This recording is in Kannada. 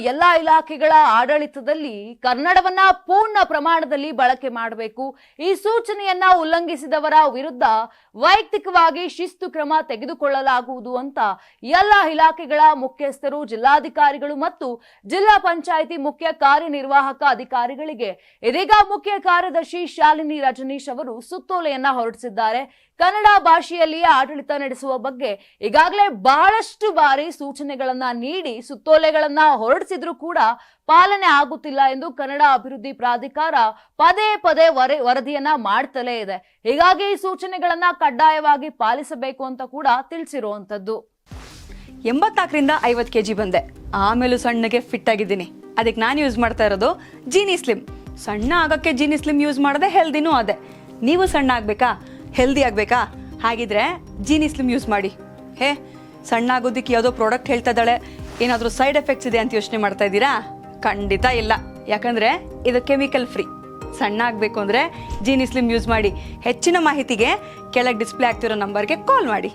ಎಲ್ಲಾ ಇಲಾಖೆಗಳ ಆಡಳಿತದಲ್ಲಿ ಕನ್ನಡವನ್ನ ಪೂರ್ಣ ಪ್ರಮಾಣದಲ್ಲಿ ಬಳಕೆ ಮಾಡಬೇಕು. ಈ ಸೂಚನೆಯನ್ನ ಉಲ್ಲಂಘಿಸಿದವರ ವಿರುದ್ಧ ವೈಯಕ್ತಿಕವಾಗಿ ಶಿಸ್ತು ಕ್ರಮ ತೆಗೆದುಕೊಳ್ಳಲಾಗುವುದು ಅಂತ ಎಲ್ಲಾ ಇಲಾಖೆಗಳ ಮುಖ್ಯಸ್ಥರು, ಜಿಲ್ಲಾಧಿಕಾರಿಗಳು ಮತ್ತು ಜಿಲ್ಲಾ ಪಂಚಾಯಿತಿ ಮುಖ್ಯ ಕಾರ್ಯನಿರ್ವಾಹಕ ಅಧಿಕಾರಿಗಳಿಗೆ ಇದೀಗ ಮುಖ್ಯ ಕಾರ್ಯದರ್ಶಿ ಶಾಲಿನಿ ರಜನೀಶ್ ಅವರು ಸುತ್ತೋಲೆಯನ್ನ ಹೊರಡಿಸಿದ್ದಾರೆ. ಕನ್ನಡ ಭಾಷೆಯಲ್ಲಿಯೇ ಆಡಳಿತ ನಡೆಸುವ ಬಗ್ಗೆ ಈಗಾಗಲೇ ಬಹಳಷ್ಟು ಬಾರಿ ಸೂಚನೆಗಳನ್ನ ನೀಡಿ ಸುತ್ತೋಲೆಗಳನ್ನ ಹೊರಡಿಸಿದ್ರು ಕೂಡ ಪಾಲನೆ ಆಗುತ್ತಿಲ್ಲ ಎಂದು ಕನ್ನಡ ಅಭಿವೃದ್ಧಿ ಪ್ರಾಧಿಕಾರ ಪದೇ ಪದೇ ವರದಿಯನ್ನ ಮಾಡ್ತಲೇ ಇದೆ. ಹೀಗಾಗಿ ಈ ಸೂಚನೆಗಳನ್ನ ಕಡ್ಡಾಯವಾಗಿ ಪಾಲಿಸಬೇಕು ಅಂತ ಕೂಡ ತಿಳಿಸಿರುವಂತದ್ದು. 84ರಿಂದ 50 kg ಬಂದೆ, ಆಮೇಲೂ ಸಣ್ಣಗೆ ಫಿಟ್ ಆಗಿದ್ದೀನಿ. ಅದಕ್ಕೆ ನಾನು ಯೂಸ್ ಮಾಡ್ತಾ ಇರೋದು ಜೀನಿ ಸ್ಲಿಮ್. ಸಣ್ಣ ಆಗಕ್ಕೆ ಜೀನಿ ಸ್ಲಿಮ್ ಯೂಸ್ ಮಾಡದೆ ಹೆಲ್ದಿನೂ ಅದೇ. ನೀವು ಸಣ್ಣ ಆಗ್ಬೇಕಾ, ಹೆಲ್ದಿ ಆಗಬೇಕಾ? ಹಾಗಿದ್ರೆ ಜೀನಿ ಸ್ಲಿಮ್ ಯೂಸ್ ಮಾಡಿ. ಸಣ್ಣ ಆಗೋದಕ್ಕೆ ಯಾವುದೋ ಪ್ರಾಡಕ್ಟ್ ಹೇಳ್ತಾ ಇದ್ದಾಳೆ, ಏನಾದರೂ ಸೈಡ್ ಎಫೆಕ್ಟ್ಸ್ ಇದೆ ಅಂತ ಯೋಚನೆ ಮಾಡ್ತಾ ಇದ್ದೀರಾ? ಖಂಡಿತ ಇಲ್ಲ, ಯಾಕಂದರೆ ಇದು ಕೆಮಿಕಲ್ ಫ್ರೀ. ಸಣ್ಣ ಆಗಬೇಕು ಅಂದರೆ ಜೀನಿ ಸ್ಲಿಮ್ ಯೂಸ್ ಮಾಡಿ. ಹೆಚ್ಚಿನ ಮಾಹಿತಿಗೆ ಕೆಳಗೆ ಡಿಸ್ಪ್ಲೇ ಆಗ್ತಿರೋ ನಂಬರ್ಗೆ ಕಾಲ್ ಮಾಡಿ.